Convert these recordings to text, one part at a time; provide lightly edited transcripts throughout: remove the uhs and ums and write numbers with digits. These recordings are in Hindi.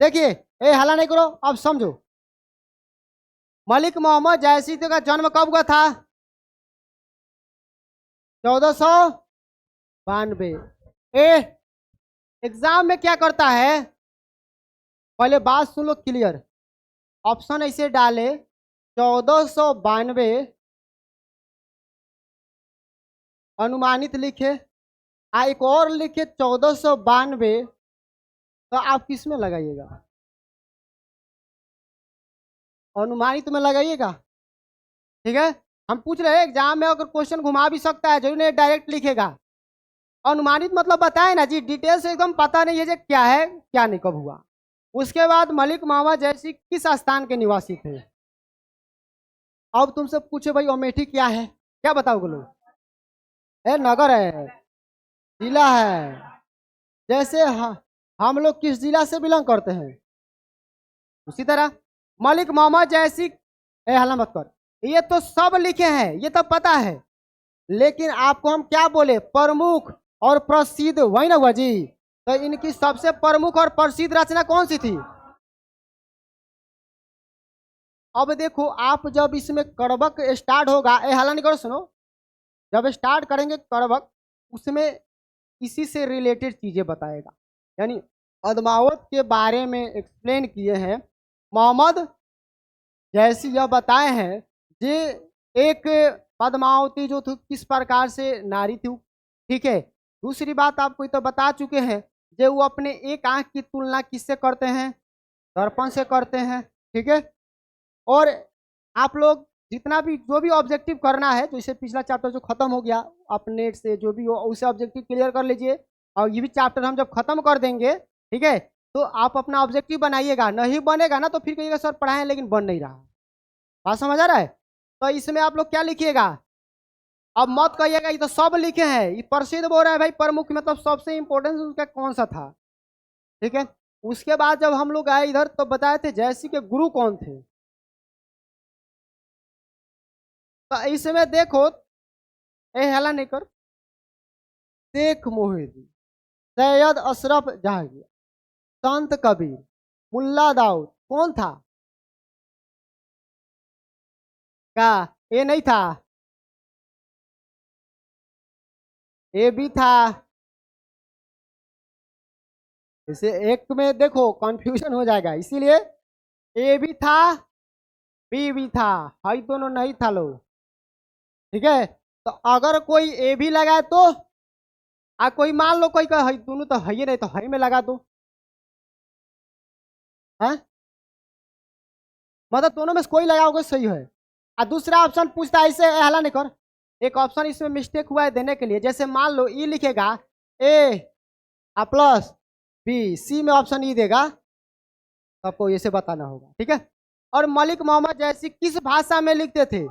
देखिए, ए हल्ला नहीं करो, अब समझो। मलिक मोहम्मद जैसी का जन्म कब हुआ था? 1492। ए एग्जाम में क्या करता है, पहले बात सुन लो क्लियर। ऑप्शन ऐसे डाले 1492 अनुमानित लिखे, एक और लिखे 1492, तो आप किस में लगाइएगा? अनुमानित में लगाइएगा। ठीक है, हम पूछ रहे हैं एग्जाम में अगर क्वेश्चन घुमा भी सकता है, जरूर नहीं डायरेक्ट लिखेगा। अनुमानित मतलब बताए ना जी, डिटेल्स एकदम पता नहीं है जो क्या है क्या नहीं कब हुआ। उसके बाद मलिक मोहम्मद जैसी किस स्थान के निवासी थे? अब तुमसे पूछे भाई अमेठी क्या है, क्या बताओगे लोग? नगर है, जिला है। जैसे हम लोग किस जिला से बिलोंग करते हैं, उसी तरह मलिक मोहम्मद जैसी। हल्ला मत कर, ये तो सब लिखे हैं, ये तो पता है, लेकिन आपको हम क्या बोले, प्रमुख और प्रसिद्ध, वही ना हुआ जी। तो इनकी सबसे प्रमुख और प्रसिद्ध रचना कौन सी थी? अब देखो, आप जब इसमें करबक स्टार्ट होगा, हल्ला नहीं करो, सुनो। जब स्टार्ट करेंगे करबक, उसमें इसी से रिलेटेड चीजें बताएगा, यानी पद्मावत के बारे में एक्सप्लेन किए हैं। मोहम्मद जैसी यह बताए हैं जे एक पद्मावती जो थी किस प्रकार से नारी थी, ठीक है। दूसरी बात आपको तो बता चुके हैं, जो वो अपने एक आंख की तुलना किससे करते हैं, दर्पण से करते हैं, ठीक है। और आप लोग जितना भी जो भी ऑब्जेक्टिव करना है, जैसे पिछला चैप्टर जो खत्म हो गया, अपने से जो भी हो उसे ऑब्जेक्टिव क्लियर कर लीजिए, और ये भी चैप्टर हम जब खत्म कर देंगे, ठीक है, तो आप अपना ऑब्जेक्टिव बनाइएगा। नहीं बनेगा ना तो फिर कहिएगा सर पढ़ाएं लेकिन बन नहीं रहा। बात समझ आ रहा है? तो इसमें आप लोग क्या लिखिएगा, अब मत कहिएगा ये तो सब लिखे हैं, ये प्रसिद्ध बोल रहा है भाई, प्रमुख मतलब सबसे इंपॉर्टेंट उसका कौन सा था, ठीक है। उसके बाद जब हम लोग आए इधर तो बताए थे जैसी के गुरु कौन थे। तो इसमें देखो, हला नहीं कर, शेख मोहिद्दीन, सैयद अशरफ जहांगीर, संत कबीर, मुल्ला दाऊद, कौन था? क्या ये नहीं था? ये भी था। इसे एक में देखो कंफ्यूजन हो जाएगा, इसीलिए ए भी था, बी भी था, हाई दोनों नहीं था लोग, ठीक है। तो अगर कोई ए भी लगाए तो, कोई मान लो कोई का दोनों तो है ही नहीं, तो है में लगा दो, है मतलब दोनों में से कोई लगाओगे सही है। दूसरा ऑप्शन पूछता है इसे, हला नहीं कर, एक ऑप्शन इसमें मिस्टेक हुआ है देने के लिए, जैसे मान लो ई लिखेगा ए प्लस बी, सी में ऑप्शन ई देगा, आपको ये से बताना होगा, ठीक है। और मलिक मोहम्मद जैसी किस भाषा में लिखते थे,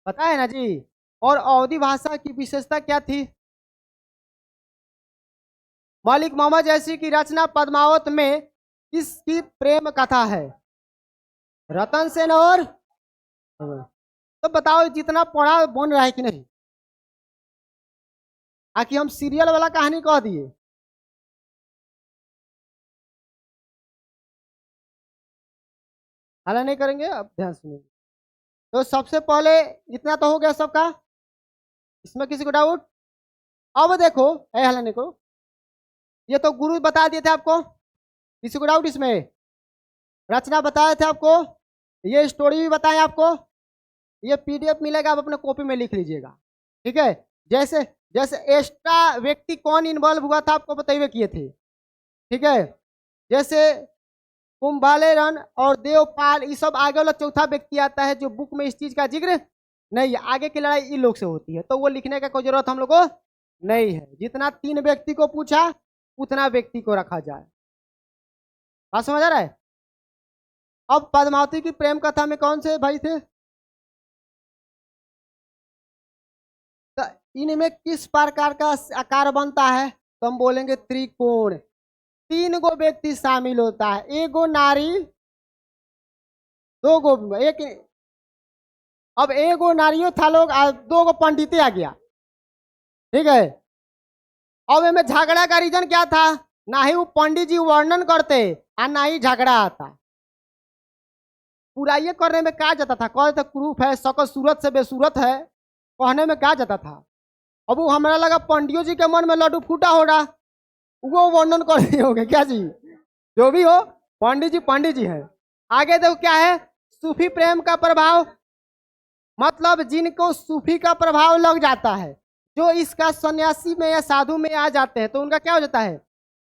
पता है ना जी। और अवधी भाषा की विशेषता क्या थी? मलिक मोहम्मद जैसी की रचना पद्मावत में किसकी प्रेम कथा है? रतन सेन और, तो बताओ जितना पढ़ा बन रहा है कि नहीं, आखिर हम सीरियल वाला कहानी कह दिए। हाला नहीं करेंगे, अब ध्यान सुनिए। तो सबसे पहले इतना तो हो गया सबका, इसमें किसी को डाउट? अब देखो, हला नहीं करो, ये तो गुरु बता दिए थे आपको, किसी को डाउट इसमें? रचना बताए थे आपको, ये स्टोरी भी बताए आपको, ये पीडीएफ मिलेगा, आप अपने कॉपी में लिख लीजिएगा, ठीक है। जैसे जैसे एक्स्ट्रा व्यक्ति कौन इन्वॉल्व हुआ था आपको बताइए किए थे, ठीक है। जैसे कुंभालेरन और देवपाल, ये सब आगे वाला चौथा व्यक्ति आता है जो बुक में इस चीज का जिक्र नहीं है, आगे की लड़ाई इन लोग से होती है, तो वो लिखने का कोई जरूरत हम लोग को नहीं है। जितना 3 व्यक्ति को पूछा उतना व्यक्ति को रखा जाए। बात समझ आ रहा है? अब पद्मावती की प्रेम कथा में कौन से भाई थे? तो इनमें किस प्रकार का आकार बनता है? तो हम बोलेंगे त्रिकोण। 3 गो व्यक्ति शामिल होता है, एक गो नारी, 2 गो एक, अब 1 गो नारियों था लोग, 2 गो पंडित आ गया, ठीक है। अब इनमें झगड़ा का रीजन क्या था? ना ही वो पंडित जी वर्णन करते और ना ही झगड़ा आता। पूरा ये करने में क्या जाता था, कहते क्रूप है, सकल सूरत से बेसूरत है, कहने में क्या जाता था। अब वो हमारा लगा पंडियों जी के मन में लड्डू फूटा हो रहा, वो वर्णन कर रहे होंगे क्या जी, जो भी हो पंडित जी है। आगे देखो क्या है, सूफी प्रेम का प्रभाव, मतलब जिनको सूफी का प्रभाव लग जाता है, जो इसका सन्यासी में या साधु में आ जाते हैं, तो उनका क्या हो जाता है,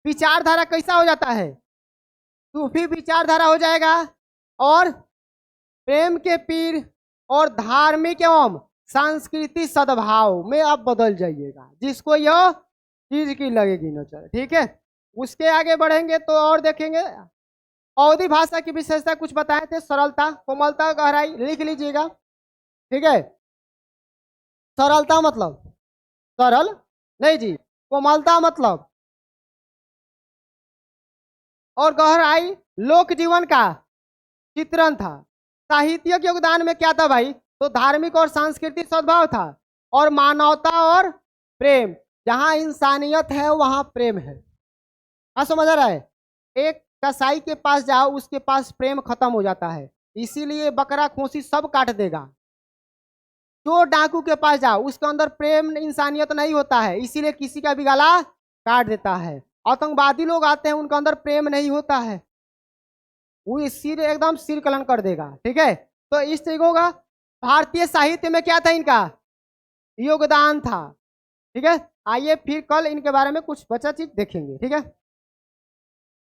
विचारधारा कैसा हो जाता है, सूफी विचारधारा हो जाएगा। और प्रेम के पीर और धार्मिक एवं सांस्कृतिक सद्भाव में आप बदल जाइएगा, जिसको यह चीज की लगेगी नजर। ठीक है, उसके आगे बढ़ेंगे तो और देखेंगे। अवधी भाषा की विशेषता कुछ बताए थे, सरलता, कोमलता, गहराई, लिख लीजिएगा। ठीक है, सरलता मतलब सरल नहीं जी, कोमलता मतलब, और गहराई लोक जीवन का चित्रण था। साहित्य के योगदान में क्या था भाई, तो धार्मिक और सांस्कृतिक सद्भाव था, और मानवता और प्रेम, जहां इंसानियत है वहां प्रेम है। हाँ समझ आ रहा है, एक कसाई के पास जाओ उसके पास प्रेम खत्म हो जाता है, इसीलिए बकरा खोसी सब काट देगा। जो डाकू के पास जाओ उसके अंदर प्रेम इंसानियत नहीं होता है, इसीलिए किसी का भी गला काट देता है। आतंकवादी लोग आते हैं उनके अंदर प्रेम नहीं होता है, वो सिर एकदम सिर कलन कर देगा। ठीक है, तो इस तरीके होगा। भारतीय साहित्य में क्या था इनका योगदान था। ठीक है, आइए फिर कल इनके बारे में कुछ बचा चीज देखेंगे। ठीक है।